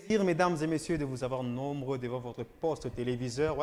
Plaisir, mesdames et messieurs, de vous avoir nombreux devant votre poste téléviseur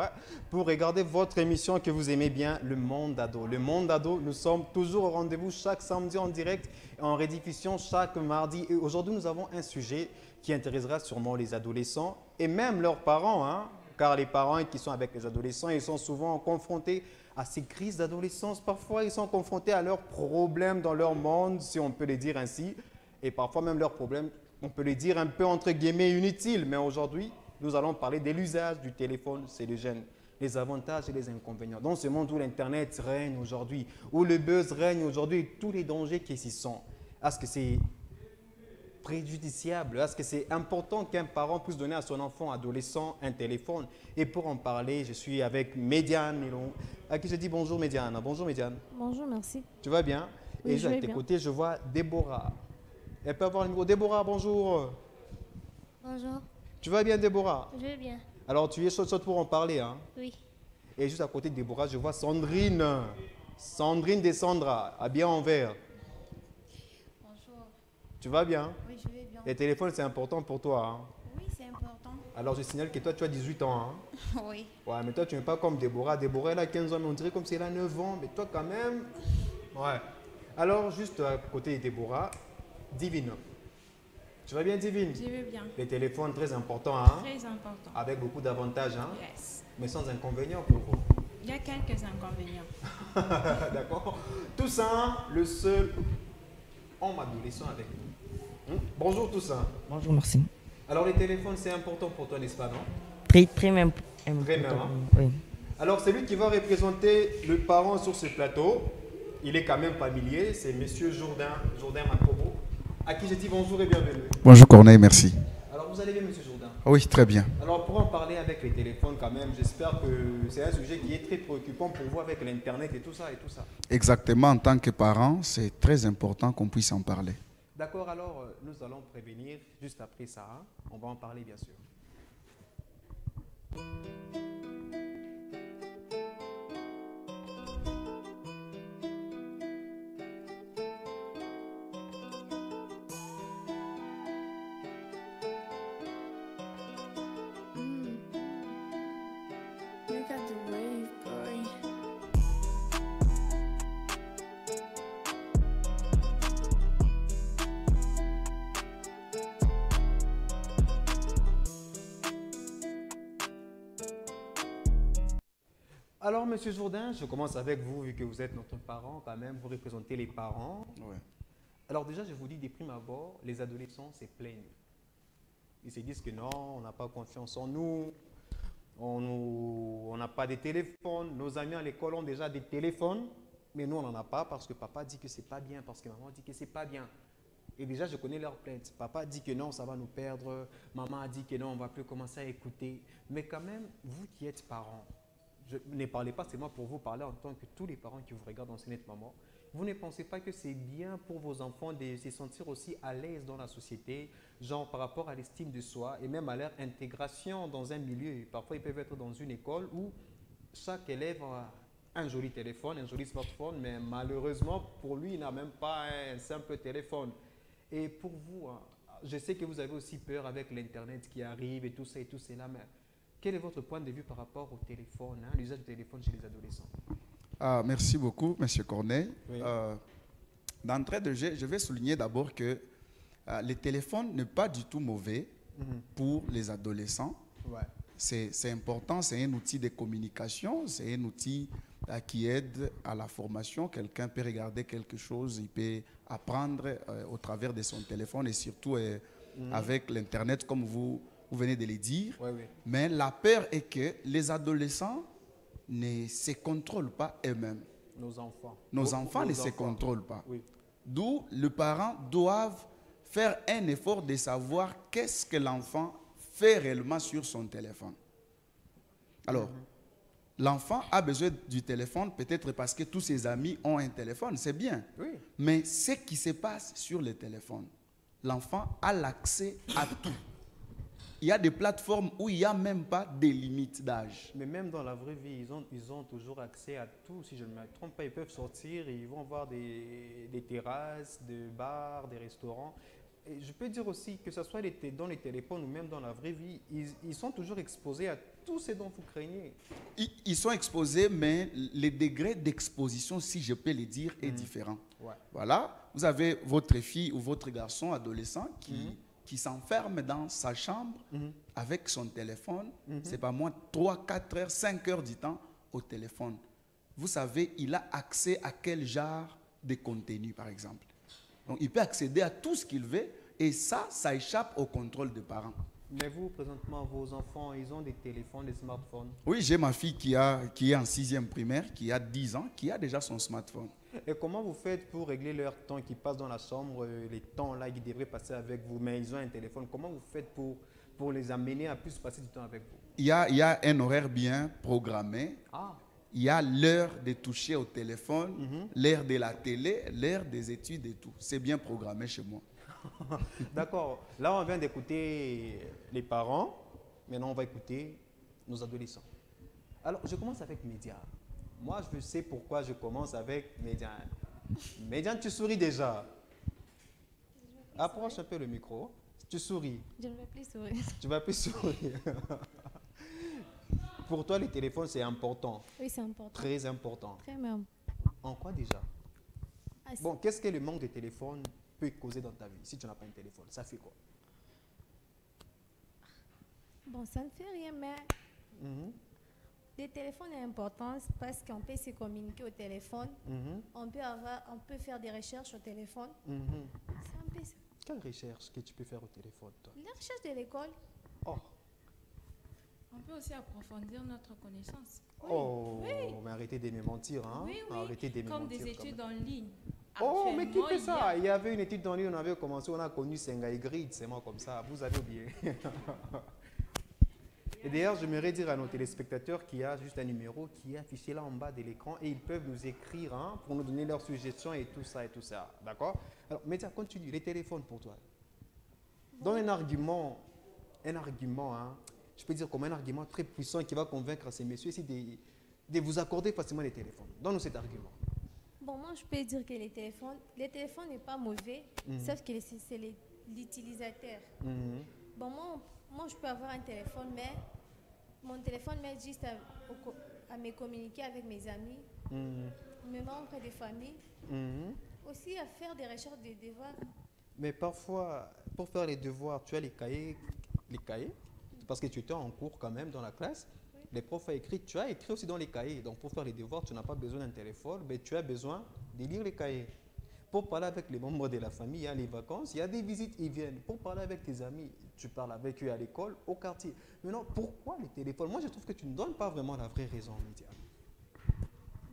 pour regarder votre émission que vous aimez bien, Le Monde Ado. Le Monde Ado, nous sommes toujours au rendez-vous chaque samedi en direct et en rediffusion chaque mardi. Et aujourd'hui, nous avons un sujet qui intéressera sûrement les adolescents et même leurs parents, car les parents qui sont avec les adolescents, ils sont souvent confrontés à ces crises d'adolescence. Parfois, ils sont confrontés à leurs problèmes dans leur monde, si on peut les dire ainsi, et parfois même leurs problèmes, on peut les dire un peu entre guillemets inutiles. Mais aujourd'hui, nous allons parler de l'usage du téléphone chez les jeunes, les avantages et les inconvénients. Dans ce monde où l'Internet règne aujourd'hui, où le buzz règne aujourd'hui, et tous les dangers qui s'y sont, est-ce que c'est préjudiciable? Est-ce que c'est important qu'un parent puisse donner à son enfant adolescent un téléphone? Et pour en parler, je suis avec Médiane, à qui je dis bonjour Médiane. Bonjour Médiane. Bonjour, merci. Tu vas bien? Oui, Et je à vais tes bien. côtés, je vois Déborah. Elle peut avoir le numéro. Déborah, bonjour. Bonjour, Tu vas bien Déborah? je vais bien. Alors tu es chaude pour en parler. Oui, Et juste à côté de Déborah, je vois Sandrine. Sandrine Descendra, habillée en vert. bonjour. Tu vas bien? Oui, je vais bien. Les téléphones, c'est important pour toi. Oui, c'est important. Alors je signale que toi, tu as 18 ans. Oui. Ouais, mais toi, tu n'es pas comme Déborah. Déborah, elle a 15 ans, mais on dirait comme si elle a 9 ans. Mais toi, quand même. Ouais. Alors, juste à côté de Déborah, Divine. Tu vas bien, Divine? Je vais bien. Les téléphones, très importants, Très important. avec beaucoup d'avantages, Yes. mais sans inconvénients pour vous. Il y a quelques inconvénients. D'accord. Toussaint, le seul homme adolescent avec nous. Bonjour Toussaint. Bonjour, merci. Alors, les téléphones, c'est important pour toi, n'est-ce pas, non? Très même. Très même, Oui. Alors, celui qui va représenter le parent sur ce plateau, il est quand même familier, c'est Monsieur Jourdain Makobo, à qui je dis bonjour et bienvenue. Bonjour Corneille, merci. Alors, vous allez bien, Monsieur Jourdain? Oui, très bien. Alors, pour en parler avec les téléphones quand même, j'espère que c'est un sujet qui est très préoccupant pour vous avec l'Internet et tout ça et tout ça. Exactement, en tant que parent, c'est très important qu'on puisse en parler. D'accord, alors nous allons prévenir juste après ça. On va en parler bien sûr. You got the wave, boy. Alors, Monsieur Jourdain, je commence avec vous, vu que vous êtes notre parent quand même, vous représentez les parents. Ouais. Alors déjà, je vous dis, des primes abord, les adolescents se plaignent. Ils se disent que non, on n'a pas confiance en nous, on n'a pas de téléphone, nos amis à l'école ont déjà des téléphones, mais nous, on n'en a pas parce que papa dit que c'est pas bien, parce que maman dit que c'est pas bien. Et déjà, je connais leurs plaintes. Papa dit que non, ça va nous perdre. Maman a dit que non, on ne va plus commencer à écouter. Mais quand même, vous qui êtes parents, ne parlez pas seulement pour vous, parlez en tant que tous les parents qui vous regardent dans ce net maman. Vous ne pensez pas que c'est bien pour vos enfants de se sentir aussi à l'aise dans la société, genre par rapport à l'estime de soi et même à leur intégration dans un milieu. Parfois, ils peuvent être dans une école où chaque élève a un joli téléphone, un joli smartphone, mais malheureusement, pour lui, il n'a même pas un simple téléphone. Et pour vous, je sais que vous avez aussi peur avec l'Internet qui arrive et tout ça et tout cela, mais quel est votre point de vue par rapport au téléphone, l'usage du téléphone chez les adolescents? Merci beaucoup, Monsieur Corneille. Oui. D'entrée de jeu, je vais souligner d'abord que le téléphone n'est pas du tout mauvais pour les adolescents. Ouais. C'est important, c'est un outil de communication, c'est un outil qui aide à la formation. Quelqu'un peut regarder quelque chose, il peut apprendre au travers de son téléphone et surtout avec l'Internet, comme vous venez de le dire. Ouais, oui. Mais la peur est que les adolescents ne se contrôlent pas eux-mêmes. Nos enfants. Nos enfants Nos ne se enfants. contrôlent pas. Oui. D'où les parents doivent faire un effort de savoir qu'est-ce que l'enfant fait réellement sur son téléphone. Alors, l'enfant a besoin du téléphone peut-être parce que tous ses amis ont un téléphone, c'est bien. Oui. Mais ce qui se passe sur le téléphone, l'enfant a l'accès à tout. Il y a des plateformes où il n'y a même pas de limite d'âge. Mais même dans la vraie vie, ils ont toujours accès à tout. Si je ne me trompe pas, ils peuvent sortir et ils vont voir des terrasses, des bars, des restaurants. Et je peux dire aussi que ce soit dans les téléphones ou même dans la vraie vie, ils sont toujours exposés à tout ce dont vous craignez. Ils sont exposés, mais le degré d'exposition, si je peux le dire, est différent. Ouais. Voilà, vous avez votre fille ou votre garçon adolescent qui s'enferme dans sa chambre avec son téléphone, c'est pas moins 3, 4 heures, 5 heures du temps au téléphone. Vous savez, il a accès à quel genre de contenu, par exemple. Donc, il peut accéder à tout ce qu'il veut et ça échappe au contrôle des parents. Mais vous, présentement, vos enfants, ils ont des téléphones, des smartphones. Oui, j'ai ma fille qui est en 6e primaire, qui a 10 ans, qui a déjà son smartphone. Et comment vous faites pour régler leur temps qui passe dans la chambre, les temps là qu'ils devraient passer avec vous, mais ils ont un téléphone? Comment vous faites pour les amener à plus passer du temps avec vous? Il y a un horaire bien programmé. Ah, Il y a l'heure de toucher au téléphone, l'heure de la télé, l'heure des études et tout. C'est bien programmé chez moi. d'accord. Là, on vient d'écouter les parents. Maintenant, on va écouter nos adolescents. Alors, je commence avec Médiane. Moi, je sais pourquoi je commence avec Médiane. Médiane, tu souris déjà. Approche un peu le micro. Tu souris. Je ne veux plus sourire. Tu vas plus sourire. Pour toi, le téléphone, c'est important. Oui, c'est important. Très important. Très même. En quoi déjà? Ah, c'est- Bon, qu'est-ce que le manque de téléphone peut causer dans ta vie si tu n'as pas un téléphone? Ça fait quoi? Bon, ça ne fait rien, mais Mhm, le téléphone est important parce qu'on peut se communiquer au téléphone. mhm, On peut faire des recherches au téléphone. mhm. C'est un peu ça. Quelle recherche que tu peux faire au téléphone, toi? La recherche de l'école. Oh, On peut aussi approfondir notre connaissance. oh, oui. mais arrêtez de me mentir, hein? Oui, oui. Arrêtez de me Comme mentir. des quand études même. en ligne. Oh, mais qui Actuellement, fait il y ça? a- Il y avait une étude en ligne, on avait commencé, on a connu Sengai Grid, c'est moi comme ça. Vous avez oublié. Et d'ailleurs, j'aimerais dire à nos téléspectateurs qu'il y a juste un numéro qui est affiché là en bas de l'écran et ils peuvent nous écrire hein, pour nous donner leurs suggestions et tout ça et tout ça. D'accord? Alors, Média, continue. Les téléphones pour toi. Dans un argument, hein, je peux dire comme un argument très puissant qui va convaincre ces messieurs ici de vous accorder facilement les téléphones. Donne-nous cet argument. Bon, moi, je peux dire que le téléphone n'est pas mauvais, sauf que c'est l'utilisateur. Mhm. Bon, moi, je peux avoir un téléphone, mais mon téléphone m'aide juste à me communiquer avec mes amis, Mhm. mes membres de famille, Mhm. aussi à faire des recherches de devoirs. Mais parfois, pour faire les devoirs, tu as les cahiers, parce que tu étais en cours quand même dans la classe. Oui. Les profs ont écrit, tu as écrit aussi dans les cahiers. Donc pour faire les devoirs, tu n'as pas besoin d'un téléphone, mais tu as besoin de lire les cahiers. Pour parler avec les membres de la famille, il y a les vacances, il y a des visites, ils viennent. Pour parler avec tes amis, tu parles avec eux à l'école, au quartier. Maintenant, pourquoi les téléphones? Moi, je trouve que tu ne donnes pas vraiment la vraie raison, Média.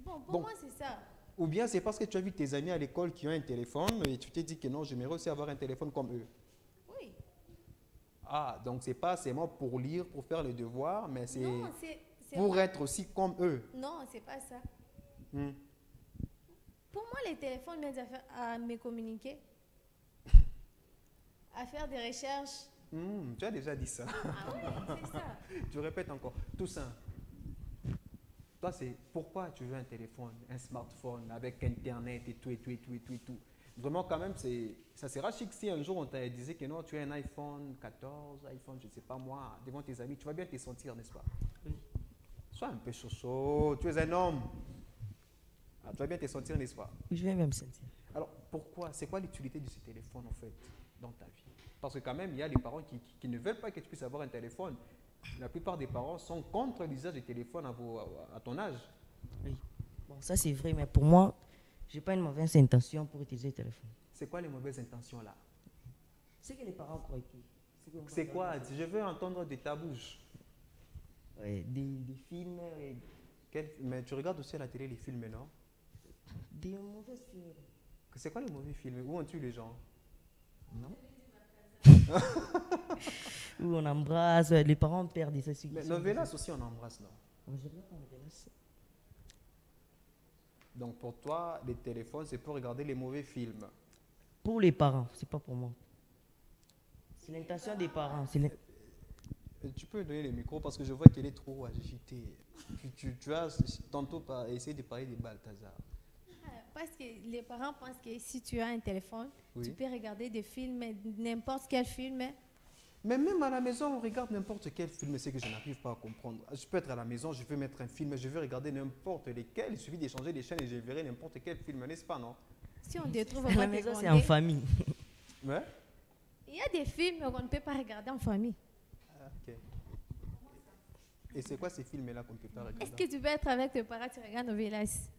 Bon, pour Bon. moi, c'est ça. Ou bien c'est parce que tu as vu tes amis à l'école qui ont un téléphone et tu t'es dit que non, j'aimerais aussi avoir un téléphone comme eux. Oui. Ah, donc c'est pas seulement pour lire, pour faire les devoirs, mais c'est Non, c'est pour être aussi comme eux. non, c'est pas ça. Hmm. Pour moi, les téléphones m'aident à me communiquer, à faire des recherches. Tu as déjà dit ça. Ah oui, c'est ça. Tu répètes encore. Toussaint, toi, c'est pourquoi tu veux un téléphone, un smartphone avec Internet et tout, et tout, et tout, et tout, et tout. Vraiment, quand même, ça sera chic si un jour on te disait que non, tu as un iPhone 14, iPhone, je ne sais pas moi, devant tes amis, tu vas bien te sentir, n'est-ce pas? Oui. Sois un peu chaud, tu es un homme. Ah, tu vas bien te sentir, n'est-ce pas? Je vais même sentir. Alors, pourquoi? C'est quoi l'utilité de ce téléphone, en fait, dans ta vie? Parce que quand même, il y a des parents qui ne veulent pas que tu puisses avoir un téléphone. La plupart des parents sont contre l'usage du téléphone à ton âge. Oui. Bon, ça c'est vrai, mais pour moi, je n'ai pas une mauvaise intention pour utiliser le téléphone. C'est quoi les mauvaises intentions là? C'est que les parents croient que. C'est quoi? Je veux entendre de ta bouche. Ouais, des films, Mais tu regardes aussi à la télé les films, non? des mauvais films. C'est quoi les mauvais films? Où on tue les gens? Non? Où on embrasse, les parents perdent des associations. Mais novelas aussi on embrasse, non? Moi, je regarde pas novelas. Donc pour toi, les téléphones, c'est pour regarder les mauvais films. Pour les parents, c'est pas pour moi. C'est l'intention des parents. Tu peux donner le micro parce que je vois qu'elle est trop agitée. Tu as tantôt essayé de parler des Balthazar. Ah, parce que les parents pensent que si tu as un téléphone, Oui. tu peux regarder des films, n'importe quel film. Mais même à la maison, on regarde n'importe quel film, c'est que je n'arrive pas à comprendre. Je peux être à la maison, je veux mettre un film, je veux regarder n'importe lequel. Il suffit d'échanger les chaînes et je verrai n'importe quel film, n'est-ce pas, non? Si on te trouve, À on la va te maison, c'est gronder. en famille. Ouais. Il y a des films qu'on ne peut pas regarder en famille. Ah, ok. Et c'est quoi ces films-là qu'on ne peut pas regarder? Est-ce que tu peux être avec tes parents, tu regardes Novelas?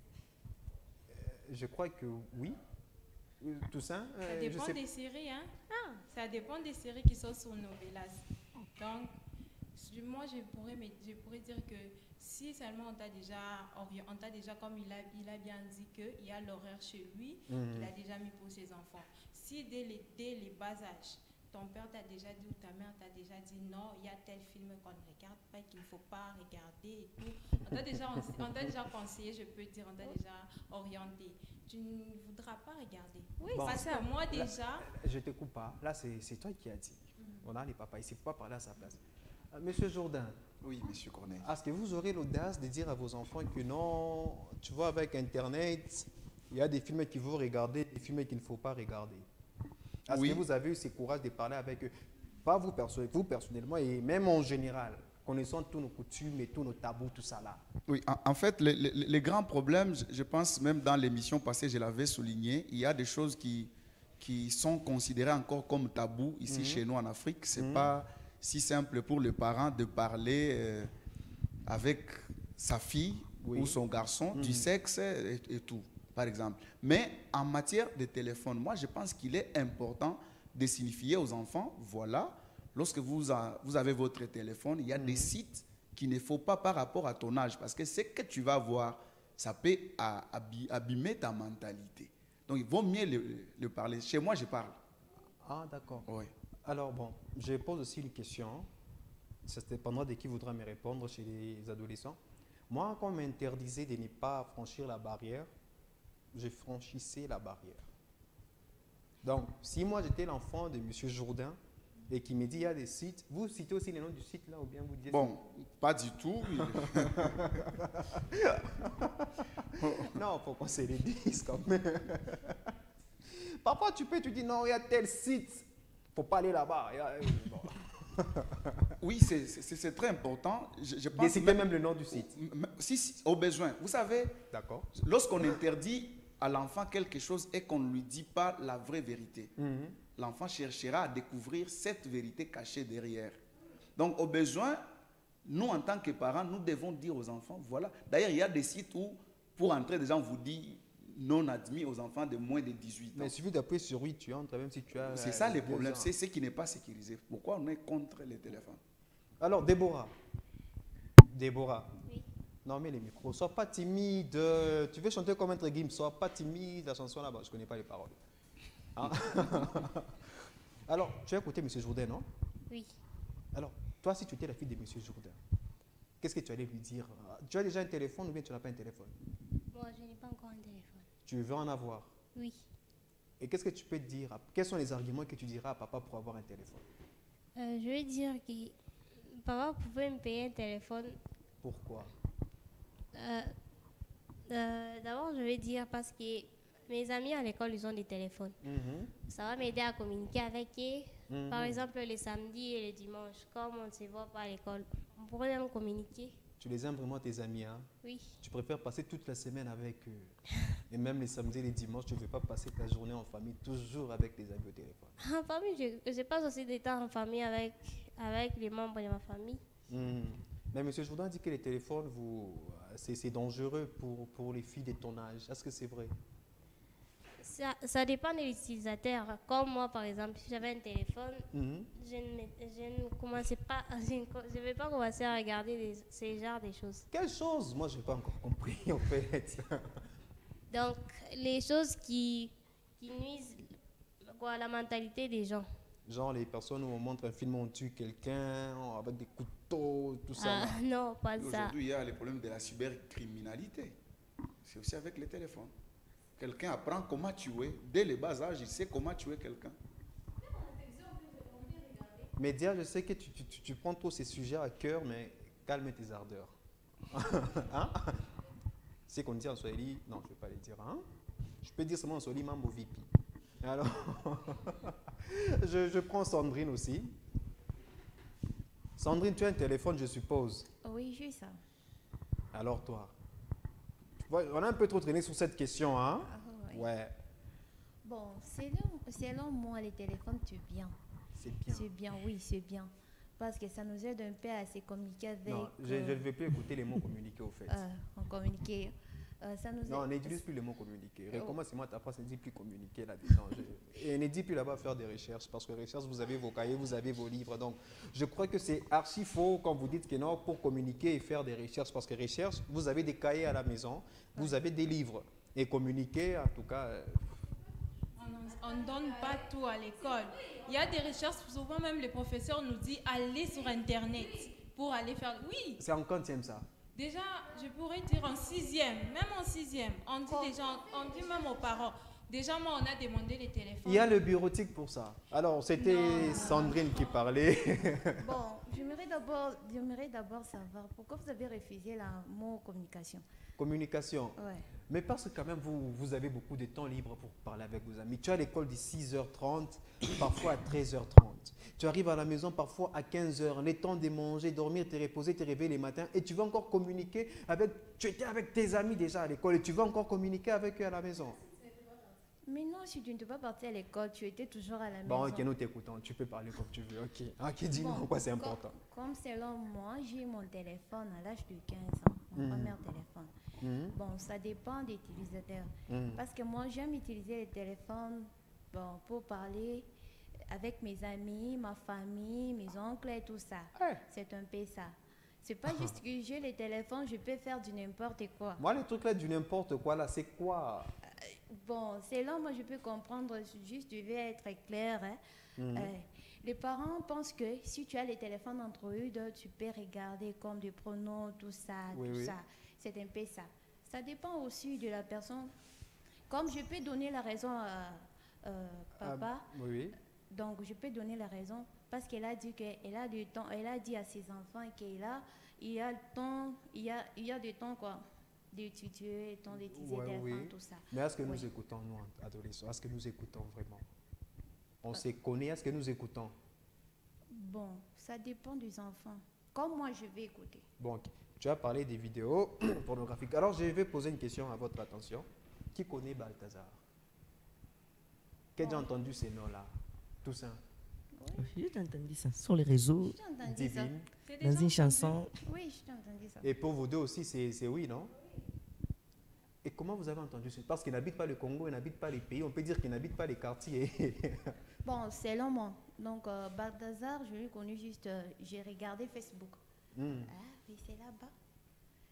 Je crois que oui. Toussaint, Ça je dépend sais des séries, hein. Ça dépend des séries qui sont sur Novelas. Donc, moi, je pourrais dire que si seulement on t'a déjà, comme il a bien dit qu'il y a l'horaire chez lui, il a déjà mis pour ses enfants. Si dès les bas âges, ton père t'a déjà dit ou ta mère t'a déjà dit non, il y a tel film qu'on ne regarde pas, qu'il ne faut pas regarder et tout. On t'a déjà conseillé, je peux dire, on t'a déjà orienté. Tu ne voudras pas regarder. Oui, Bon. c'est Parce ça. que moi déjà, Je te coupe pas. Là, c'est toi qui as dit. On a les papas ici, il ne faut pas parler à sa place. Monsieur Jourdain, Oui, monsieur Corneille. est-ce que vous aurez l'audace de dire à vos enfants que non, tu vois, avec Internet, il y a des films qu'il faut regarder, des films qu'il ne faut pas regarder? Est-ce Oui. que vous avez eu ce courage de parler avec eux? Pas vous, vous personnellement, et même en général, connaissant tous nos coutumes et tous nos tabous, tout ça là. Oui, en fait, les grands problèmes, je pense même dans l'émission passée, je l'avais souligné, il y a des choses qui sont considérées encore comme tabous ici chez nous en Afrique. Ce n'est pas si simple pour le parent de parler avec sa fille ou son garçon du sexe et tout, par exemple. Mais en matière de téléphone, moi, je pense qu'il est important de signifier aux enfants, voilà, lorsque vous avez votre téléphone, il y a des sites qu'il ne faut pas par rapport à ton âge, parce que ce que tu vas voir, ça peut abîmer ta mentalité. Donc, il vaut mieux le parler. Chez moi, je parle. Ah, d'accord. Oui. Alors, bon, je pose aussi une question. Ça dépendra de qui voudra me répondre chez les adolescents. Moi, quand on m'interdisait de ne pas franchir la barrière, je franchissais la barrière. Donc, si moi j'étais l'enfant de M. Jourdain et qui me dit il y a des sites, vous citez aussi les noms du site là ou bien vous dites... Bon, pas du tout. Non, il faut qu'on se les dise quand même. Parfois tu dis non, il y a tel site, il ne faut pas aller là-bas. Bon. Oui, c'est très important. Je pense Décidez même le nom du site. si, au besoin. Vous savez, D'accord. lorsqu'on interdit à l'enfant quelque chose et qu'on ne lui dit pas la vraie vérité, l'enfant cherchera à découvrir cette vérité cachée derrière. Donc, au besoin, nous, en tant que parents, nous devons dire aux enfants, voilà. D'ailleurs, il y a des sites où, pour entrer, des gens vous disent non admis aux enfants de moins de 18 ans. Mais il suffit d'appuyer sur oui, tu entres, même si tu as... C'est ça le 2 problème, ans. c'est ce qui n'est pas sécurisé. Pourquoi on est contre les téléphones? Alors, Déborah. Oui. Non, mais les micros, sois pas timide. Tu veux chanter comme un Gims, sois pas timide. La chanson là-bas, je ne connais pas les paroles. Hein? Alors, tu as écouté M. Jourdain, non? Oui. Alors, toi, si tu étais la fille de M. Jourdain, qu'est-ce que tu allais lui dire? Tu as déjà un téléphone ou bien tu n'as pas un téléphone? Moi, je n'ai pas encore un téléphone. Tu veux en avoir? Oui. Et qu'est-ce que tu peux te dire? Quels sont les arguments que tu diras à papa pour avoir un téléphone? Je vais dire que papa pouvait me payer un téléphone. Pourquoi? D'abord, je vais dire parce que mes amis à l'école, ils ont des téléphones. Ça va m'aider à communiquer avec eux. Par exemple, les samedis et les dimanches, comme on ne se voit pas à l'école, on pourrait même communiquer. Tu les aimes vraiment, tes amis, hein? Oui. Tu préfères passer toute la semaine avec eux. Et même les samedis et les dimanches, tu ne veux pas passer ta journée en famille, toujours avec tes amis au téléphone. En famille, je passe aussi des temps en famille avec les membres de ma famille. Mais M. Jourdain dit que les téléphones, c'est dangereux pour les filles de ton âge. Est-ce que c'est vrai? Ça dépend de l'utilisateur. Comme moi, par exemple, si j'avais un téléphone, je ne commençais pas, je vais pas commencer à regarder ces genres de choses. Quelle chose? Moi, je n'ai pas encore compris, en fait. Donc, les choses qui nuisent à la mentalité des gens. Genre les personnes où on montre un film où on tue quelqu'un avec des couteaux, tout ça. Ah, non, pas ça. Aujourd'hui, il y a le problème de la cybercriminalité. C'est aussi avec les téléphones. Quelqu'un apprend comment tuer. Dès le bas âge, il sait comment tuer quelqu'un. Média, je sais que tu prends tous ces sujets à cœur, mais calme tes ardeurs. Hein? C'est qu'on dit en Swahili, non, je ne vais pas les dire. Hein? Je peux dire seulement Soli Mambo VP. Alors, je prends Sandrine aussi. Sandrine, tu as un téléphone, je suppose. Oui, j'ai ça. Alors toi, on a un peu trop traîné sur cette question, hein? Ah, Ouais, Bon, selon moi, les téléphones, c'est bien. c'est bien. C'est bien, oui, c'est bien. Parce que ça nous aide un peu à se communiquer avec... Non, je ne vais plus écouter les mots communiquer au fait. en communiquer. Ça nous Non, aide... n'utilise plus le mot communiquer. Recommence-moi ta phrase, ne dis plus communiquer là-dedans. Et ne dis plus là-bas faire des recherches, parce que recherches, vous avez vos cahiers, vous avez vos livres. Donc, je crois que c'est archi faux quand vous dites que non, pour communiquer et faire des recherches, parce que recherche, vous avez des cahiers à la maison, vous avez des livres. Et communiquer, en tout cas... On ne donne pas tout à l'école. Il y a des recherches, souvent même les professeurs nous disent allez sur Internet pour aller faire... Oui, C'est en quantième ça? déjà, je pourrais dire en sixième, même en sixième, on dit même aux parents. Déjà, moi, on a demandé les téléphones. Il y a le bureautique pour ça. Alors, c'était Sandrine qui parlait. Bon, j'aimerais d'abord savoir pourquoi vous avez refusé le mot communication. Communication. Ouais. Mais parce que quand même, vous avez beaucoup de temps libre pour parler avec vos amis. Tu as l'école de 6h30, parfois à 13h30. Tu arrives à la maison parfois à 15h. Le temps de manger, dormir, te reposer, te réveiller les matins. Et tu vas encore communiquer avec... Tu étais avec tes amis déjà à l'école et tu vas encore communiquer avec eux à la maison. Mais non, si tu ne t'es pas parti à l'école, tu étais toujours à la Bon, maison. ok, nous t'écoutons. Tu peux parler comme tu veux. Ok, dis-nous Bon, pourquoi c'est important. Comme selon moi, j'ai eu mon téléphone à l'âge de 15 ans, mon premier téléphone. Bon, ça dépend des utilisateurs. Parce que moi, j'aime utiliser le téléphone pour parler avec mes amis, ma famille, mes oncles et tout ça. Ouais. C'est un peu ça. C'est pas juste que j'ai le téléphone, je peux faire du n'importe quoi. Moi, les trucs là du n'importe quoi, là, c'est quoi? Bon, selon moi, je peux comprendre, juste je vais être claire. Les parents pensent que si tu as les téléphones Android, tu peux regarder comme des pronos, tout ça, Oui. ça. C'est un peu ça. Ça dépend aussi de la personne. Comme je peux donner la raison à papa, Oui. donc je peux donner la raison parce qu'elle a dit qu'elle a du temps, elle a dit à ses enfants qu'il y a le temps, il y a du temps quoi, d'étudier, temps d'utiliser Ouais, téléphone, oui. tout ça. Mais est-ce que nous Oui. écoutons, nous, adolescents? Est-ce que nous écoutons vraiment? On se connaît, est-ce que nous écoutons? Bon, ça dépend des enfants. Comme moi, je vais écouter. Bon, ok. Tu as parlé des vidéos pornographiques. Alors, je vais poser une question à votre attention. Qui connaît Balthazar? Qui a déjà entendu ces noms-là? Tout ça. J'ai entendu ça sur les réseaux, J'ai entendu ça. Divine. C'est dans déjà une chanson. Oui, j'ai entendu ça. Et pour vous deux aussi, c'est oui, non? Et comment vous avez entendu ça? Parce qu'ils n'habitent pas le Congo, ils n'habitent pas les pays. On peut dire qu'ils n'habitent pas les quartiers. Bon, selon moi. Donc, Balthazar, je l'ai connu juste, j'ai regardé Facebook. Ah, oui, c'est là-bas.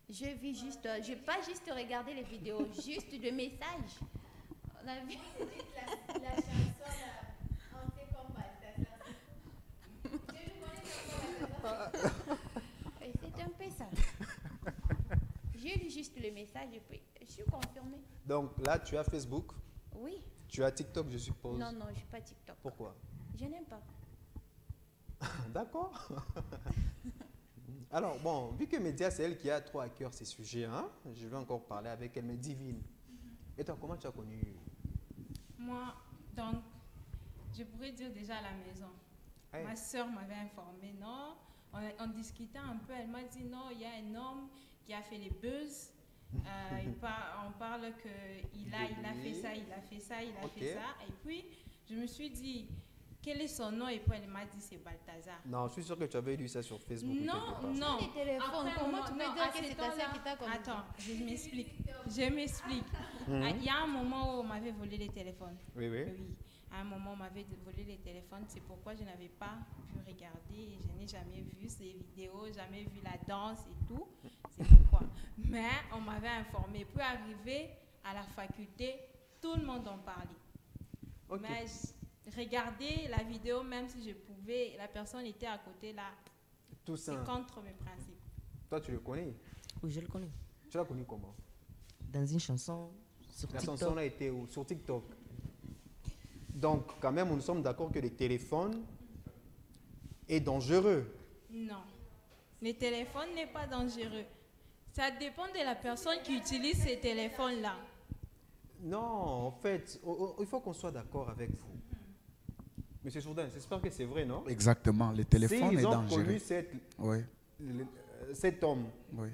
Je vis juste, je n'ai pas juste regardé les vidéos, juste des messages. On a vu. La chanson, on fait comme Balthazar. Et c'est un peu ça. J'ai lu juste le message et puis je suis confirmée. Donc là, tu as Facebook, Oui. tu as TikTok, je suppose. Non, non, je n'ai pas TikTok. Pourquoi? Je n'aime pas. D'accord. Alors, bon, vu que Média, c'est elle qui a trop à cœur ces sujets, hein, je vais encore parler avec elle, mais Divine. Et toi, comment tu as connu? Moi, donc, je pourrais dire déjà à la maison. Hey. Ma soeur m'avait informé, non. On discutait un peu, elle m'a dit non, il y a un homme qui a fait les buzz. On parle qu'il a fait ça, il a fait ça, il a fait ça. Et puis, je me suis dit, quel est son nom? Et puis, elle m'a dit, c'est Balthazar. Non, je suis sûr que tu avais lu ça sur Facebook. ou quelque Non, part. non. Les téléphones, Après, comment non, tu peux non, dire à que ce c'est ta soeur temps-là- qui t'a communiqué? Attends, je m'explique. Il y a un moment où on m'avait volé les téléphones. Oui, oui. Oui, à un moment, on m'avait volé les téléphones. C'est pourquoi je n'avais pas pu regarder. Et je n'ai jamais vu ces vidéos, jamais vu la danse et tout. C'est pourquoi. Mais on m'avait informé. Puis arrivé à la faculté, tout le monde en parlait. Ok. Mais regarder la vidéo, même si je pouvais, la personne était à côté là. Tout C'est ça. contre mes principes. Toi, tu le connais? Oui, je le connais. Tu l'as connu comment? Dans une chanson sur La TikTok. chanson a été où? Sur TikTok. Donc, quand même, nous sommes d'accord que le téléphone est dangereux. Non. Le téléphone n'est pas dangereux. Ça dépend de la personne qui utilise ces téléphones-là. Non, en fait, il faut qu'on soit d'accord avec vous. Monsieur Jourdain, j'espère que c'est vrai, non? Exactement, le téléphone est S'ils ont dangereux. connu Oui, cet homme, oui.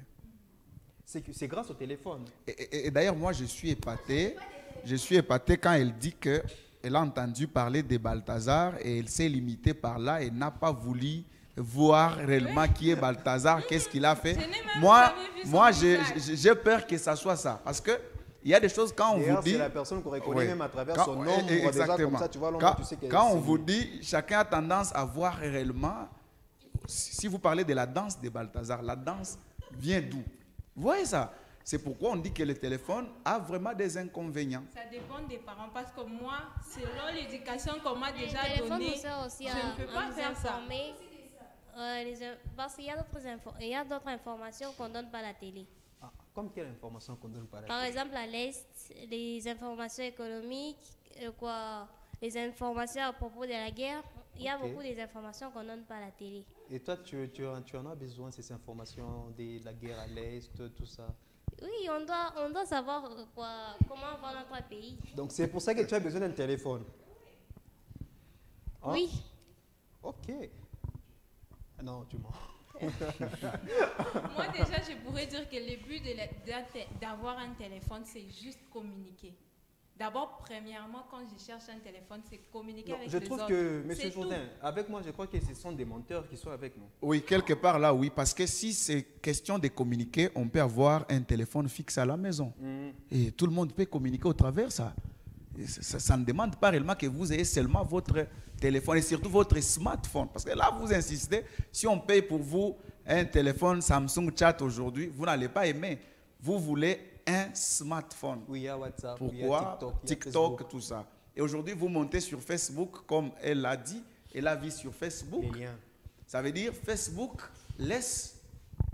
c'est grâce au téléphone. Et d'ailleurs, moi, je suis épaté. Je suis épaté quand elle dit qu'elle a entendu parler de Balthazar et elle s'est limitée par là et n'a pas voulu voir réellement qui est Balthazar, qu'est-ce qu'il a fait. Moi, j'ai peur que ça soit ça. Parce que il y a des choses quand on vous dit. C'est la personne qu'on reconnaît même à travers son nom. Exactement. Déjà, comme ça, tu vois, tu sais quand on vous dit, chacun a tendance à voir réellement. Si vous parlez de la danse de Balthazar, la danse vient d'où? Vous voyez ça? C'est pourquoi on dit que le téléphone a vraiment des inconvénients. Ça dépend des parents parce que moi, selon l'éducation qu'on m'a déjà Le téléphone donnée, nous sert aussi je ne peux pas nous faire ça. informer, parce qu'il y a d'autres informations qu'on donne pas à la télé. Ah, comme quelle information qu'on donne par Par exemple, à l'Est, les informations économiques, les informations à propos de la guerre, il y a beaucoup des informations qu'on donne pas à la télé. Et toi, tu en as besoin de ces informations de la guerre à l'Est, tout ça? Oui, on doit savoir comment va notre pays. Donc c'est pour ça que tu as besoin d'un téléphone. Hein? Oui. Ok. Non, tu mens. Moi déjà, je pourrais dire que le but d'avoir un téléphone, c'est juste communiquer. D'abord, premièrement, quand je cherche un téléphone, c'est communiquer avec les autres. Je trouve que, M. Jourdain, avec moi, je crois que ce sont des menteurs qui sont avec nous. Oui, quelque part là, oui. Parce que si c'est question de communiquer, on peut avoir un téléphone fixe à la maison. Et tout le monde peut communiquer au travers ça. Ça ne demande pas réellement que vous ayez seulement votre téléphone et surtout votre smartphone. Parce que là, vous insistez, si on paye pour vous un téléphone Samsung Chat aujourd'hui, vous n'allez pas aimer. Vous voulez un smartphone. Oui, il y a WhatsApp, pourquoi? Il y a TikTok, tout ça. Et aujourd'hui, vous montez sur Facebook, comme elle l'a dit, elle a vu sur Facebook. Les liens. Ça veut dire Facebook laisse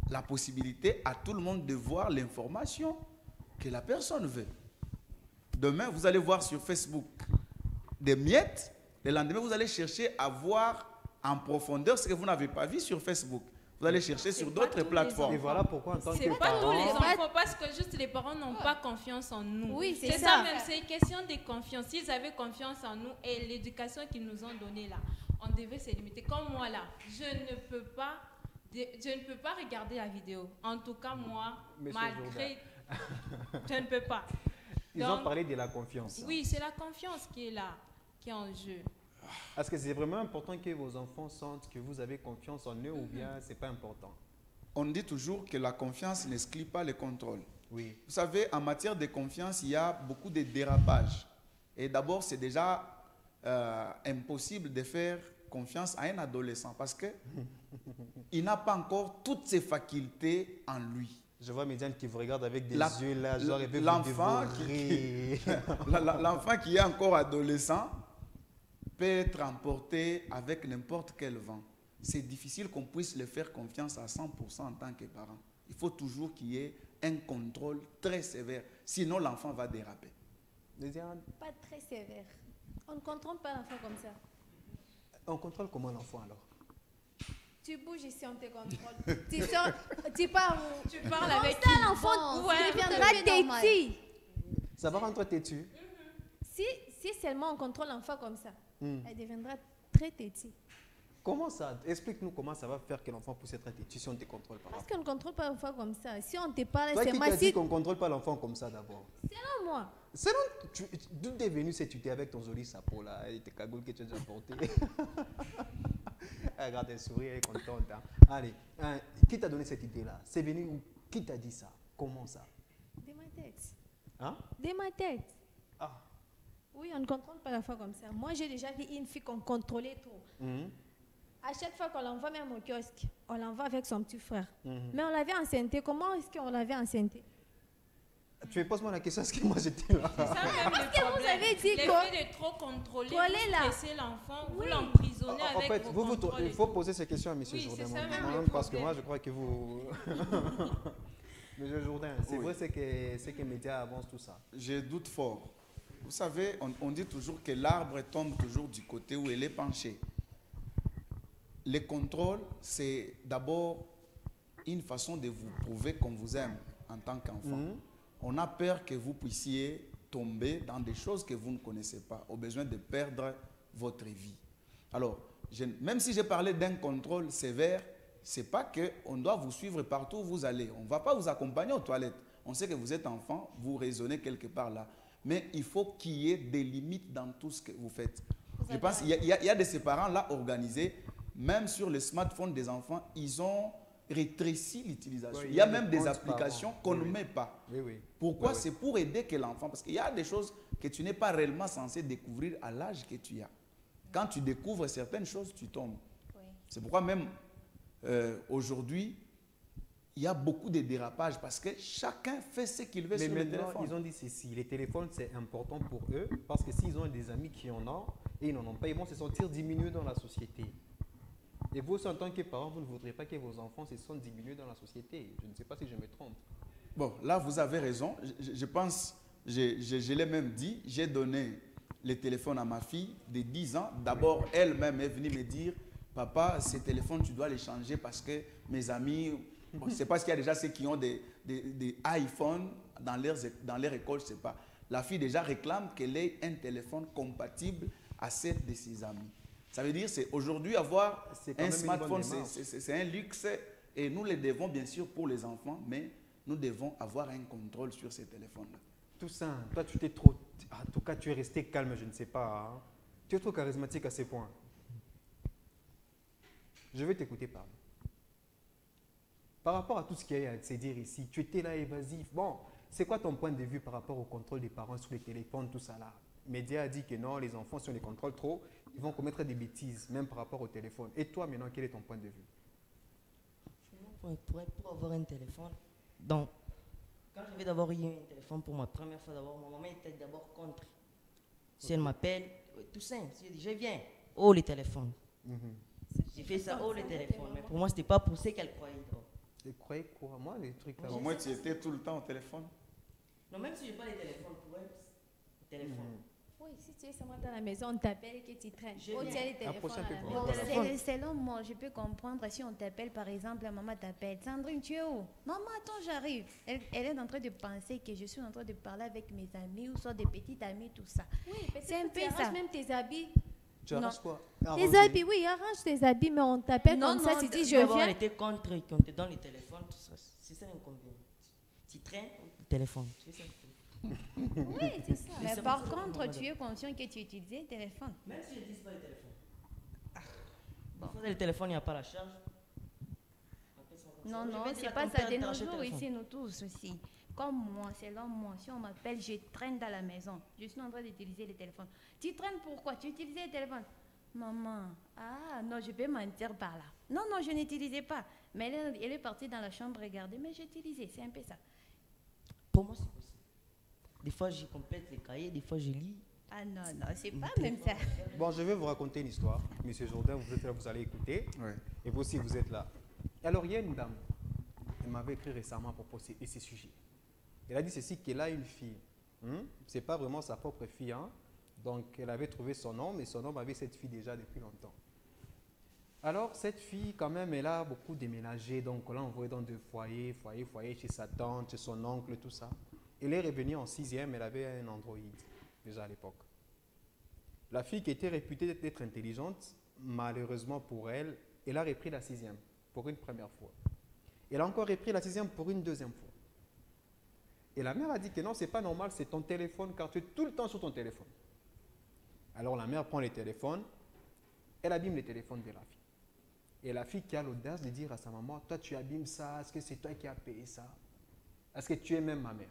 la possibilité à tout le monde de voir l'information que la personne veut. Demain, vous allez voir sur Facebook des miettes. Le lendemain, vous allez chercher à voir en profondeur ce que vous n'avez pas vu sur Facebook. Vous allez chercher sur d'autres plateformes. Et voilà pourquoi en tant que C'est pas tous les parent... enfants parce que juste les parents n'ont pas confiance en nous. Oui, c'est ça ça. même, c'est une question de confiance. S'ils avaient confiance en nous et l'éducation qu'ils nous ont donnée là, on devait se limiter. Comme moi là, je ne peux pas regarder la vidéo. En tout cas, moi, Monsieur malgré, je ne peux pas. Ils ont parlé de la confiance. Oui, c'est la confiance qui est là, qui est en jeu. Est-ce que c'est vraiment important que vos enfants sentent que vous avez confiance en eux ou bien c'est pas important? On dit toujours que la confiance n'exclut pas le contrôle. Oui. Vous savez, en matière de confiance, il y a beaucoup de dérapages. Et d'abord, c'est déjà impossible de faire confiance à un adolescent parce qu'il n'a pas encore toutes ses facultés en lui. Je vois Médiane qui vous regarde avec des yeux là, genre il veut vous l'enfant l'enfant qui est encore adolescent peut être emporté avec n'importe quel vent. C'est difficile qu'on puisse le faire confiance à 100% en tant que parent. Il faut toujours qu'il y ait un contrôle très sévère. Sinon, l'enfant va déraper. Pas très sévère. On ne contrôle pas l'enfant comme ça. On contrôle comment l'enfant alors? Tu bouges ici, on te contrôle. Tu sors, tu pars où? Tu parles avec qui? L'enfant deviendra têtu. Ça va rendre têtu? Si seulement on contrôle l'enfant comme ça, elle deviendra très têtue. Comment ça? Explique-nous comment ça va faire que l'enfant puisse être têtu si on ne te contrôle pas. Parce qu'on ne contrôle pas l'enfant comme ça. Si on te parle, toi c'est qui moi. t'as dit qu'on ne contrôle pas l'enfant comme ça d'abord? Selon moi. D'où t'es venu cette idée avec ton joli chapeau là et tes cagoules que tu as déjà portées? Regarde, elle sourit, elle est contente. Hein. Allez, qui t'a donné cette idée là? C'est venu où? Qui t'a dit ça? Comment ça? De ma tête. Hein? De ma tête. Ah. Oui, on ne contrôle pas l'enfant comme ça. Moi, j'ai déjà vu une fille qu'on contrôlait trop. À chaque fois qu'on l'envoie même au kiosque, on l'envoie avec son petit frère. Mais on l'avait enceinté. Comment est-ce qu'on l'avait enceinté? Tu me poses-moi la question, est-ce que moi j'étais là? C'est ça même le problème. Vous avez dit le fait de trop contrôler, vous stressez l'enfant, vous l'emprisonnez avec en fait, vos contrôles. Il faut poser ces questions à M. Jourdain. Parce que moi, je crois que vous... M. Jourdain, c'est vrai ce que les médias avancent tout ça. Je doute fort. Vous savez, on dit toujours que l'arbre tombe toujours du côté où il est penché. Le contrôle, c'est d'abord une façon de vous prouver qu'on vous aime en tant qu'enfant. On a peur que vous puissiez tomber dans des choses que vous ne connaissez pas, au besoin de perdre votre vie. Alors, même si j'ai parlé d'un contrôle sévère, ce n'est pas qu'on doit vous suivre partout où vous allez. On ne va pas vous accompagner aux toilettes. On sait que vous êtes enfant, vous raisonnez quelque part là. Mais il faut qu'il y ait des limites dans tout ce que vous faites. Je pense qu'il y a de ces parents là organisés, même sur le smartphone des enfants, ils ont rétréci l'utilisation. Oui, il y a même des applications qu'on ne met pas. Oui, oui. Pourquoi? Oui, oui. C'est pour aider que l'enfant, parce qu'il y a des choses que tu n'es pas réellement censé découvrir à l'âge que tu as. Quand tu découvres certaines choses, tu tombes. Oui. C'est pourquoi même aujourd'hui, il y a beaucoup de dérapages parce que chacun fait ce qu'il veut Mais sur le maintenant, téléphone. ils ont dit ceci, les téléphones c'est important pour eux parce que s'ils ont des amis qui en ont et ils n'en ont pas, ils vont se sentir diminués dans la société. Et vous, en tant que parents, vous ne voudrez pas que vos enfants se sentent diminués dans la société. Je ne sais pas si je me trompe. Bon, là, vous avez raison. Je pense, je l'ai même dit, j'ai donné le téléphone à ma fille de 10 ans. D'abord, elle-même est venue me dire, papa, ces téléphones, tu dois les changer parce que mes amis, bon, c'est parce qu'il y a déjà ceux qui ont des iPhones dans leur école, je ne sais pas. La fille déjà réclame qu'elle ait un téléphone compatible à ceux de ses amis. Ça veut dire qu'aujourd'hui, avoir un smartphone, c'est un luxe et nous le devons bien sûr pour les enfants, mais nous devons avoir un contrôle sur ces téléphones-là. Toussaint, toi tu t'es trop... En tout cas, tu es resté calme, je ne sais pas. Hein. Tu es trop charismatique à ce point. Je vais t'écouter parler. Par rapport à tout ce qu'il y a à se dire ici, tu étais là évasif. Bon, c'est quoi ton point de vue par rapport au contrôle des parents sur les téléphones, tout ça là? Média a dit que non, les enfants, si on les contrôle trop, ils vont commettre des bêtises, même par rapport au téléphone. Et toi, maintenant, quel est ton point de vue? Pour avoir un téléphone, donc, quand j'avais d'abord eu un téléphone pour ma première fois, d'abord, ma maman était d'abord contre. Si elle m'appelle, Toussaint, je viens, oh les téléphones. J'ai fait ça, oh les téléphones. Mais pour moi, ce n'était pas pour ce qu'elle croyait. Elle croyait quoi? Moi, les trucs là. Au moins, tu étais tout le temps au téléphone. Non, même si je n'ai pas les téléphones pour elle, téléphone. Oui, si tu es seulement dans la maison, on t'appelle et que tu traînes. Je Oh, tu viens. as les téléphones Approche un à peu la pour maison. moi. Bon, selon moi, je peux comprendre si on t'appelle, par exemple, la maman t'appelle. Sandrine, tu es où? Maman, attends, j'arrive. Elle est en train de penser que je suis en train de parler avec mes amis ou soit des petites amies, tout ça. Oui, C'est un peut-être peu que tu ça. arranges même tes habits. Tu arranges quoi? Tes Arranger. habits, oui, arrange tes habits, mais on t'appelle comme ça, tu dis je d'abord, viens. elle était contre qu'on te donne les téléphones, tout ça. C'est ça l'inconvénient. Tu traînes le téléphone. C'est ça. Oui, c'est ça. Mais Mais c'est par pour ça que contre, maman tu es conscient que tu utilisais le téléphone. Même si je ne dis pas le téléphone. Bon. Le téléphone, il n'y a pas la charge. Non, Je non, vais dire c'est à pas ton ça père de nos d'arracher le jours téléphone. ici, nous tous aussi. Comme moi, selon moi, si on m'appelle, je traîne dans la maison. Je suis en train d'utiliser le téléphone. Tu traînes pourquoi? Tu utilisais le téléphone? Maman, ah non, je peux mentir par là. Non, non, je n'utilisais pas. Mais elle est partie dans la chambre regarder, mais j'utilisais, c'est un peu ça. Pour moi, c'est possible. Des fois, je complète les cahiers, des fois, je lis. Ah non, non, c'est pas même ça. Bon, je vais vous raconter une histoire. Monsieur Jourdain, vous êtes là, vous allez écouter. Ouais. Et vous aussi, vous êtes là. Alors, il y a une dame, elle m'avait écrit récemment à propos de ces sujets. Elle a dit ceci, qu'elle a une fille. Ce n'est pas vraiment sa propre fille. Hein? Donc, elle avait trouvé son homme, et son homme avait cette fille déjà depuis longtemps. Alors, cette fille, quand même, elle a beaucoup déménagé. Donc, on l'a envoyée dans deux foyers, chez sa tante, chez son oncle, tout ça. Elle est revenue en 6e, elle avait un Android, déjà à l'époque. La fille qui était réputée d'être intelligente, malheureusement pour elle, elle a repris la 6e pour une première fois. Elle a encore repris la 6e pour une deuxième fois. Et la mère a dit que non, c'est pas normal, c'est ton téléphone, car tu es tout le temps sur ton téléphone. Alors la mère prend le téléphone, elle abîme le téléphone de la fille. Et la fille qui a l'audace de dire à sa maman, toi tu abîmes ça, est-ce que c'est toi qui as payé ça? Est-ce que tu es même ma mère?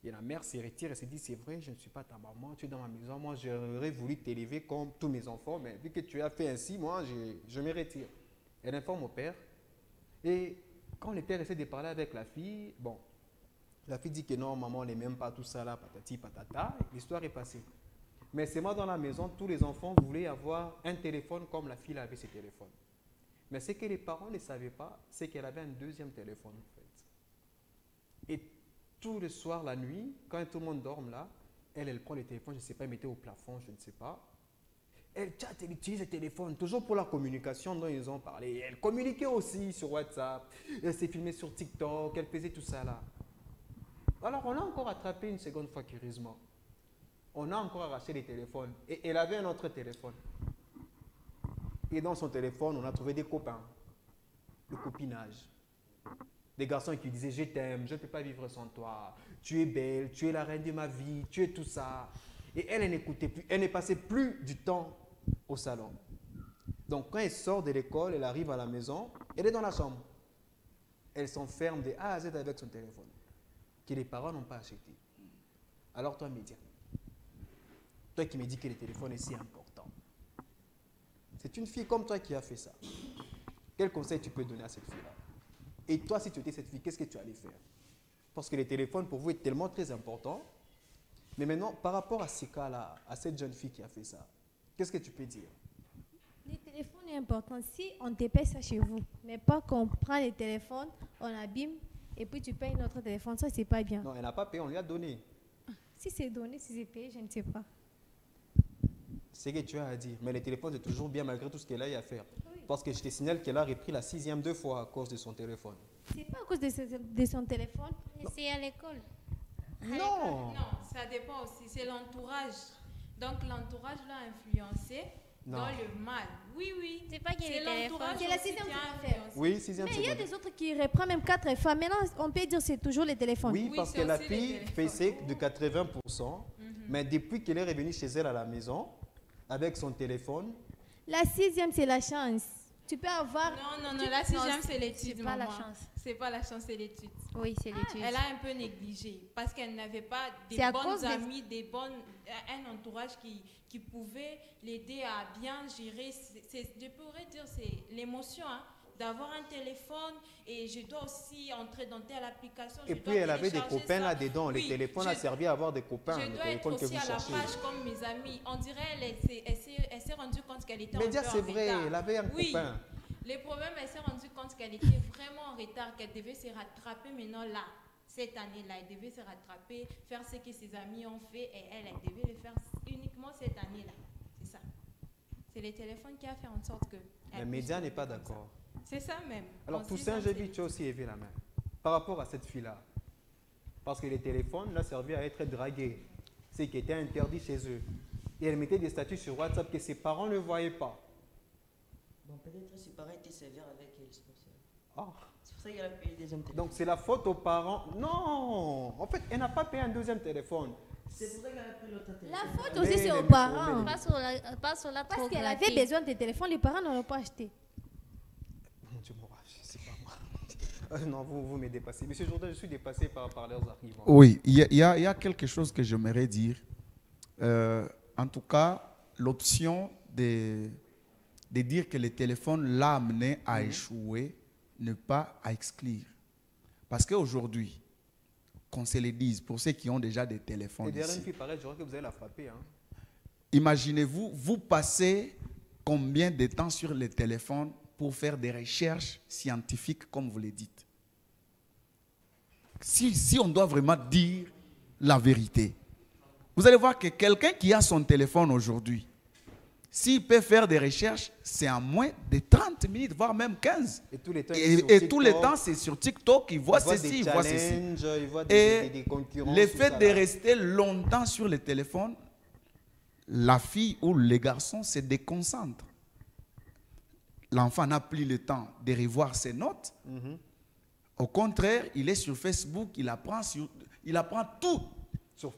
Et la mère se retire et se dit, c'est vrai, je ne suis pas ta maman, tu es dans ma maison, moi j'aurais voulu t'élever comme tous mes enfants, mais vu que tu as fait ainsi, moi je me retire. Elle informe au père. Et quand le père essaie de parler avec la fille, bon, la fille dit que non, maman n'est même pas tout ça là, patati patata, l'histoire est passée. Mais c'est moi dans la maison, tous les enfants voulaient avoir un téléphone comme la fille avait ses téléphones. Mais ce que les parents ne savaient pas, c'est qu'elle avait un deuxième téléphone en fait. Et tout le soir, la nuit, quand tout le monde dorme là, elle prend le téléphone, je ne sais pas, elle mettait au plafond, je ne sais pas. Elle chatte, elle utilise le téléphone, toujours pour la communication dont ils ont parlé. Elle communiquait aussi sur WhatsApp, elle s'est filmée sur TikTok, elle faisait tout ça là. Alors, on a encore attrapé une seconde fois, curieusement. On a encore arraché les téléphones. Et elle avait un autre téléphone. Et dans son téléphone, on a trouvé des copains. Le copinage. Des garçons qui disaient « Je t'aime, je ne peux pas vivre sans toi. Tu es belle, tu es la reine de ma vie, tu es tout ça. » Et elle n'écoutait plus. Elle ne passait plus du temps au salon. Donc, quand elle sort de l'école, elle arrive à la maison, elle est dans la chambre. Elle s'enferme de A à Z avec son téléphone, que les parents n'ont pas acheté. Alors, toi, Média, toi qui me dis que le téléphone est si important, c'est une fille comme toi qui a fait ça. Quel conseil tu peux donner à cette fille-là? Et toi, si tu étais cette fille, qu'est-ce que tu allais faire? Parce que le téléphone, pour vous, est tellement très important. Mais maintenant, par rapport à ces cas-là, à cette jeune fille qui a fait ça, qu'est-ce que tu peux dire? Le téléphone est important. Si on te paye ça chez vous, mais pas qu'on prend le téléphone, on abîme, et puis tu payes notre téléphone, ça, c'est pas bien. Non, elle n'a pas payé, on lui a donné. Si c'est donné, si c'est payé, je ne sais pas. C'est ce que tu as à dire. Mais le téléphone, c'est toujours bien malgré tout ce qu'elle a eu à faire. Oui. Parce que je te signale qu'elle a repris la 6e 2 fois à cause de son téléphone. C'est pas à cause de son téléphone. Mais c'est à l'école. Non! Non, ça dépend aussi. C'est l'entourage. Donc, l'entourage l'a influencé Non. dans le mal. Oui, oui. C'est pas qu'il y a C'est les téléphones. l'entourage C'est la aussi 6e qui a fois influencé. Oui, 6e Mais il y a seconde. des autres qui reprennent même 4 fois. Maintenant, on peut dire que c'est toujours les téléphones. Oui, Oui, parce c'est que la aussi les fille téléphones. fait sec de 80%. Mais depuis qu'elle est revenue chez elle à la maison, avec son téléphone, La 6e, c'est la chance. Tu peux avoir... Non, la 6e, c'est l'étude, C'est pas la maman. chance. C'est pas la chance, c'est l'étude. Oui, c'est l'étude. Elle a un peu négligé parce qu'elle n'avait pas des C'est à cause bonnes des- amies, un entourage qui pouvait l'aider à bien gérer. Je pourrais dire c'est l'émotion d'avoir un téléphone et je dois aussi entrer dans telle application. et je puis dois elle avait des télécharger copains ça. là-dedans. Oui, Le téléphone a je- servi à avoir des copains, Je le dois être téléphone que aussi vous à la cherchez. page comme mes amis. On dirait elle s'est rendue compte qu'elle était Mais un dire peu c'est en vrai, retard. elle avait un Oui. copain. Le problème, elle s'est rendue compte qu'elle était vraiment en retard, qu'elle devait se rattraper maintenant là, cette année-là. Elle devait se rattraper, faire ce que ses amis ont fait et elle devait le faire uniquement cette année-là. C'est ça. C'est le téléphone qui a fait en sorte que... Le média n'est pas d'accord. C'est ça même. Alors, En Toussaint, 6 j'ai ans, vu, tu as aussi élevé la main. Par rapport à cette fille-là. Parce que les téléphones l'ont servi à être dragué. C'est qui était interdit chez eux. Et elle mettait des statuts sur WhatsApp que ses parents ne voyaient pas. Bon, peut-être ses parents étaient sévères avec elle, c'est pour ça. Ah. C'est pour ça qu'elle a payé le deuxième téléphone. Donc, c'est la faute aux parents. Non! En fait, elle n'a pas payé un deuxième téléphone. C'est pour ça qu'elle a pris l'autre téléphone. La faute Mais aussi, c'est les- aux parents. mais- Pas sur la Parce trop qu'elle avait gratté. besoin de téléphone, les parents n'en ont pas acheté. Mon Dieu, moi, c'est pas moi. Non, vous me dépassez. Monsieur Jourdain, je suis dépassé par leurs arguments. Oui, il y a quelque chose que j'aimerais dire. En tout cas, l'option de dire que le téléphone l'a amené à échouer, ne pas à exclure. Parce qu'aujourd'hui, qu'on se le dise, pour ceux qui ont déjà des téléphones Et derrière une ici, fille pareille, je crois que vous allez la frapper. Hein. imaginez-vous, vous passez combien de temps sur le téléphone pour faire des recherches scientifiques, comme vous le dites. Si on doit vraiment dire la vérité, vous allez voir que quelqu'un qui a son téléphone aujourd'hui, s'il peut faire des recherches, c'est en moins de 30 minutes, voire même 15. Et tous les temps, Et tout le temps, c'est sur TikTok, il voit ceci, il voit ceci. Il voit Et des concurrents. le fait de rester longtemps sur le téléphone, la fille ou le garçon se déconcentre. L'enfant n'a plus le temps de revoir ses notes. Au contraire, il est sur Facebook, il apprend tout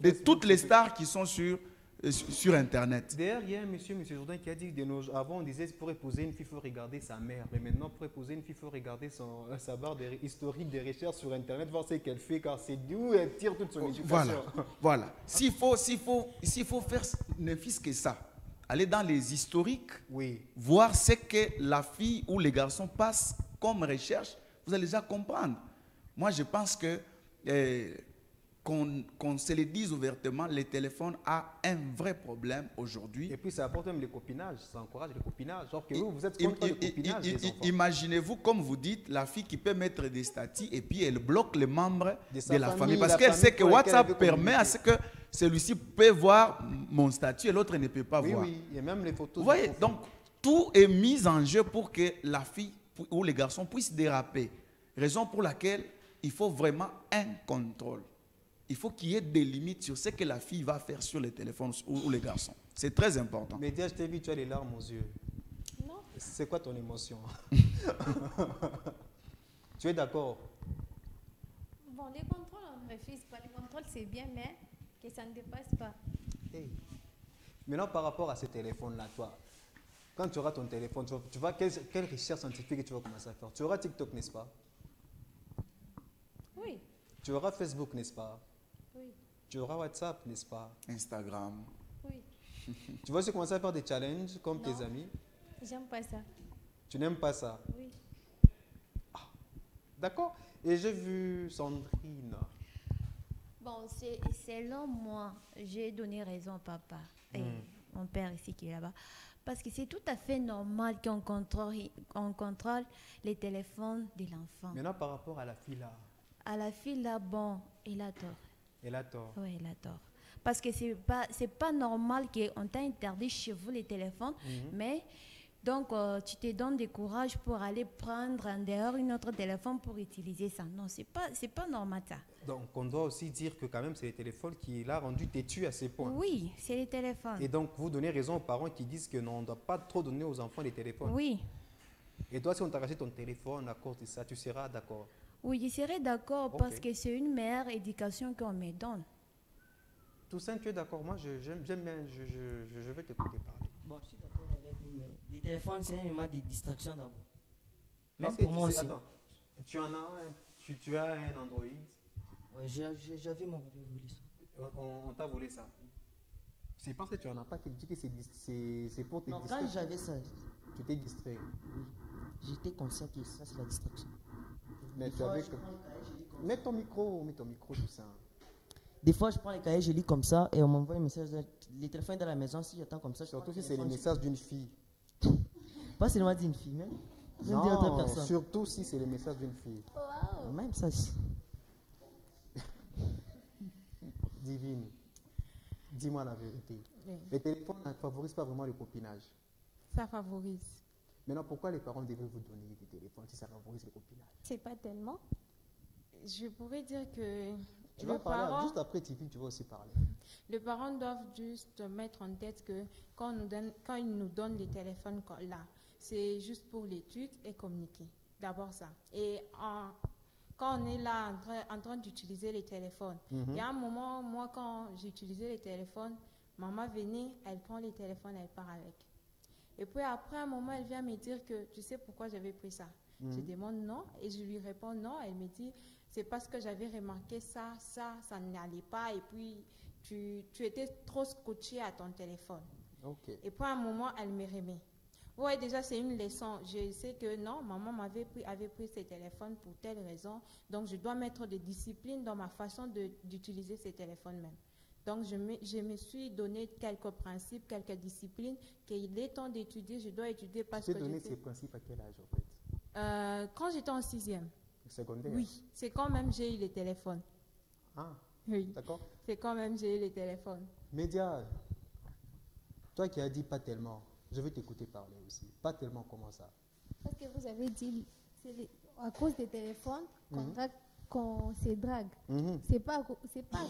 de toutes les stars qui sont sur Internet. D'ailleurs, il y a un monsieur Jourdain, qui a dit que avant, on disait pour épouser une fille, il faut regarder sa mère. Mais maintenant, pour épouser une fille, il faut regarder sa barre historique des recherches sur Internet, voir ce qu'elle fait, car c'est d'où elle tire toute son éducation. Voilà. S'il faut faire ne fût-ce que ça, aller dans les historiques, Oui. voir ce que la fille ou les garçons passent comme recherche, vous allez déjà comprendre. Moi, je pense que qu'on se le dise ouvertement, le téléphone a un vrai problème aujourd'hui. Et puis, ça apporte même le copinage, ça encourage le copinage. Genre que vous êtes contre le copinage des enfants. Imaginez-vous, comme vous dites, la fille qui peut mettre des statuts et puis elle bloque les membres De sa de la famille, famille. Parce la qu'elle sait famille que pour laquelle elle WhatsApp veut permet à ce que celui-ci peut voir mon statut et l'autre ne peut pas Oui, voir. oui, il y a même les photos. Vous voyez, de profil. donc tout est mis en jeu pour que la fille ou les garçons puissent déraper. Raison pour laquelle il faut vraiment un contrôle. il faut qu'il y ait des limites sur ce que la fille va faire sur les téléphones ou les garçons. C'est très important. Mais déjà, je t'ai vu, tu as les larmes aux yeux. Non. C'est quoi ton émotion? Tu es d'accord? Bon, les contrôles, on ne refuse pas. Les contrôles, c'est bien, mais que ça ne dépasse pas. Hey. Maintenant, par rapport à ce téléphone-là, toi, quand tu auras ton téléphone, tu vas quelle recherche scientifique tu vas commencer à faire? Tu auras TikTok, n'est-ce pas? Oui, Tu auras Facebook, n'est-ce pas? oui, Tu auras WhatsApp, n'est-ce pas? Instagram. oui. Tu vas aussi commencer à faire des challenges comme tes Non. amis. J'aime pas ça. Tu n'aimes pas ça? Oui. D'accord? Et j'ai vu Sandrine. Bon, selon moi, j'ai donné raison au papa et mon père ici qui est là-bas. Parce que c'est tout à fait normal qu'on contrôle les téléphones de l'enfant. Maintenant, par rapport à la fille là, À la fille là, bon, elle a tort. elle a tort. Oui, elle a tort. Parce que c'est pas normal qu'on t'a interdit chez vous les téléphones, mais donc tu te donnes du courage pour aller prendre en dehors une autre téléphone pour utiliser ça. Non, c'est pas normal ça. Donc, on doit aussi dire que quand même, c'est le téléphone qui l'a rendu têtu à ces points. Oui, c'est les téléphones. Et donc, vous donnez raison aux parents qui disent que non, on ne doit pas trop donner aux enfants les téléphones. Oui. Et toi, si on t'a racheté ton téléphone à cause de ça, tu seras d'accord? Oui, je serais d'accord parce que c'est une meilleure éducation qu'on me donne. Toussaint, tu es d'accord? Moi, j'aime bien, je vais t'écouter parler. Bon, je suis d'accord avec vous, mais les téléphones, c'est un élément de distraction d'abord. Même Parce que pour moi tu sais, aussi. attends, tu en as un, tu as un Android, Ouais, j'avais mon papier volé ça. on t'a volé ça. C'est parce que tu en as pas qu'il dit que c'est pour te Non, distraire. quand j'avais ça, Tu t'es distrait. oui, j'étais conscient que ça, c'est la distraction. Mais Des tu fois, avais je que... prends le cahier, je lis comme ça. Mets ton micro, Toussaint. Des fois, je prends les cahiers, je lis comme ça et on m'envoie un message. Les téléphones dans la maison, si j'attends comme ça, je Surtout prends si c'est le téléphone, message d'une fille. pas seulement d'une fille, même d'autres Non, personnes. surtout si c'est le message d'une fille. Même ça. Divine, dis-moi la vérité. Oui. Les téléphones ne favorisent pas vraiment le copinage. Ça favorise. Maintenant, pourquoi les parents devraient vous donner des téléphones si ça favorise le copinage? C'est pas tellement. Je pourrais dire que Tu vas le parler, parent, juste après Divine, tu vas aussi parler. les parents doivent juste mettre en tête que quand ils nous donnent les téléphones là, c'est juste pour l'étude et communiquer. D'abord ça. Et quand on est là en train d'utiliser les téléphones, il y a un moment, moi, quand j'utilisais les téléphones, maman venait, elle prend les téléphones, elle part avec. Et puis après un moment, elle vient me dire que tu sais pourquoi j'avais pris ça. Je demande non et je lui réponds non. Elle me dit c'est parce que j'avais remarqué ça n'allait pas et puis tu étais trop scotché à ton téléphone. Ok. Et puis à un moment, elle me remet. Oui, déjà, c'est une leçon. Je sais que non, maman avait pris ses téléphones pour telle raison. Donc, je dois mettre des disciplines dans ma façon d'utiliser ces téléphones même. Donc, je me suis donné quelques principes, quelques disciplines qu'il est temps d'étudier. Je dois étudier parce Tu que t'es donné ces principes à quel âge, en fait? quand j'étais en 6e. Secondaire? Oui, c'est quand même j'ai eu les téléphones. Ah, Oui, d'accord. c'est quand même j'ai eu les téléphones. Média, toi qui as dit pas tellement, je vais t'écouter parler aussi. Pas tellement, comment ça? Parce que vous avez dit, à cause des téléphones qu'on se drague. C'est pas à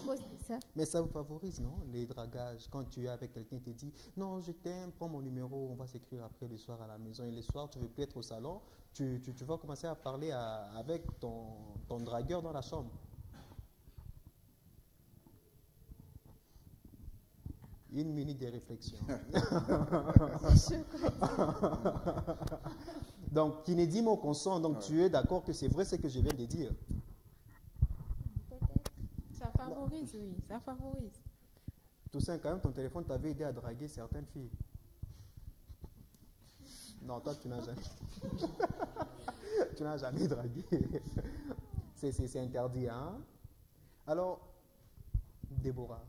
cause de ça. Mais ça vous favorise, non? Les dragages. Quand tu es avec quelqu'un qui te dit non, je t'aime, prends mon numéro, on va s'écrire après le soir à la maison. Et le soir, tu ne veux plus être au salon, tu vas commencer à parler avec ton dragueur dans la chambre. Une minute de réflexion. Donc, qui ne dit mot consent, donc tu es d'accord que c'est vrai ce que je viens de dire. Ça favorise, oui, ça favorise. Toussaint, quand même, ton téléphone t'avait aidé à draguer certaines filles. Non, toi, tu n'as jamais. Tu n'as jamais dragué. C'est interdit, hein? Alors, Déborah,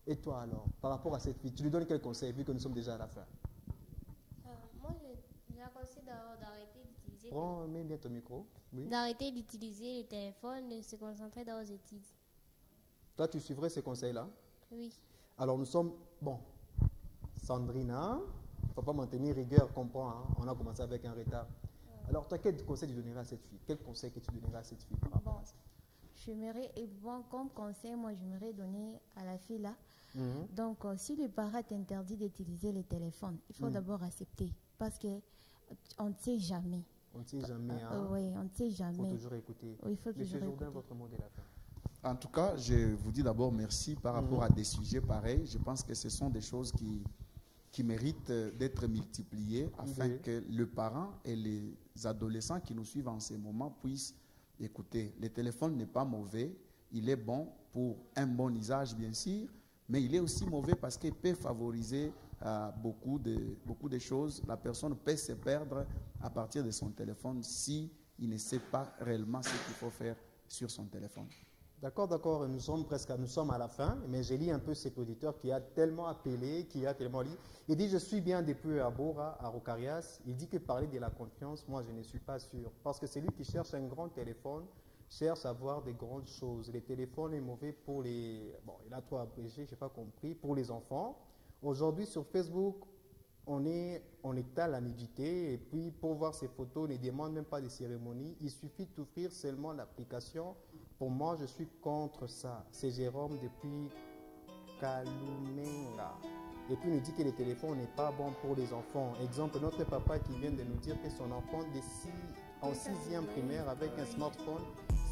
et toi alors, par rapport à cette fille, tu lui donnes quel conseil vu que nous sommes déjà à la fin? Moi, je la conseille d'arrêter d'utiliser. Mets bien ton micro. Oui. D'arrêter d'utiliser les téléphones et de se concentrer dans les études. Toi, tu suivrais ces conseils-là? Oui. Alors, nous sommes. Bon, Sandrine, il ne faut pas maintenir rigueur, comprends, hein? On a commencé avec un retard. Alors, toi, quel conseil tu donnerais à cette fille? Quel conseil que tu donnerais à cette fille par rapport à ça? Je j'aimerais, et bon, comme conseil, moi, j'aimerais donner à la fille là. Mhm. Donc, si le parent t'interdit d'utiliser les téléphones, il faut d'abord accepter. Parce que on ne sait jamais. On ne sait jamais. Hein? Oui, on ne sait Il faut jamais. toujours écouter. Oui, il faut Monsieur toujours Jourdain, écouter. votre mot de la fin. En tout cas, je vous dis d'abord merci par rapport à des sujets pareils. Je pense que ce sont des choses qui méritent d'être multipliées afin que le parent et les adolescents qui nous suivent en ces moments puissent écouter. Le téléphone n'est pas mauvais, il est bon pour un bon usage bien sûr, mais il est aussi mauvais parce qu'il peut favoriser beaucoup de choses. La personne peut se perdre à partir de son téléphone si il ne sait pas réellement ce qu'il faut faire sur son téléphone. D'accord, nous sommes à la fin, mais j'ai lu un peu cet auditeur qui a tellement appelé, qui a tellement lu. Il dit, je suis bien depuis à Bora, à Rocarias. Il dit que parler de la confiance, moi je ne suis pas sûr. Parce que celui qui cherche un grand téléphone cherche à voir des grandes choses. Le téléphone est mauvais pour les... Bon, il a trop abrégé, je n'ai pas compris, pour les enfants. Aujourd'hui sur Facebook, on étale la nudité et puis pour voir ces photos, on ne demande même pas de cérémonie. Il suffit d'ouvrir seulement l'application. Pour moi, je suis contre ça. C'est Jérôme depuis Kalumenga. Et puis, il nous dit que le téléphone n'est pas bon pour les enfants. Exemple, notre papa qui vient de nous dire que son enfant en 6e primaire avec un smartphone,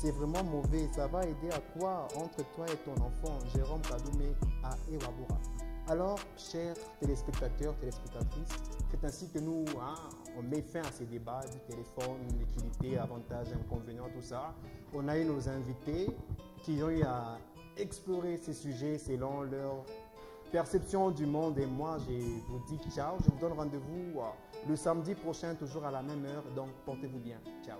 c'est vraiment mauvais. Ça va aider à quoi entre toi et ton enfant? Jérôme Kalume à Ewabura. Alors, chers téléspectateurs, téléspectatrices, c'est ainsi que nous, on met fin à ces débats du téléphone, l'utilité, avantages, inconvénients, tout ça. On a eu nos invités qui ont eu à explorer ces sujets selon leur perception du monde. Et moi, je vous dis ciao. Je vous donne rendez-vous le samedi prochain, toujours à la même heure. Donc, portez-vous bien. Ciao.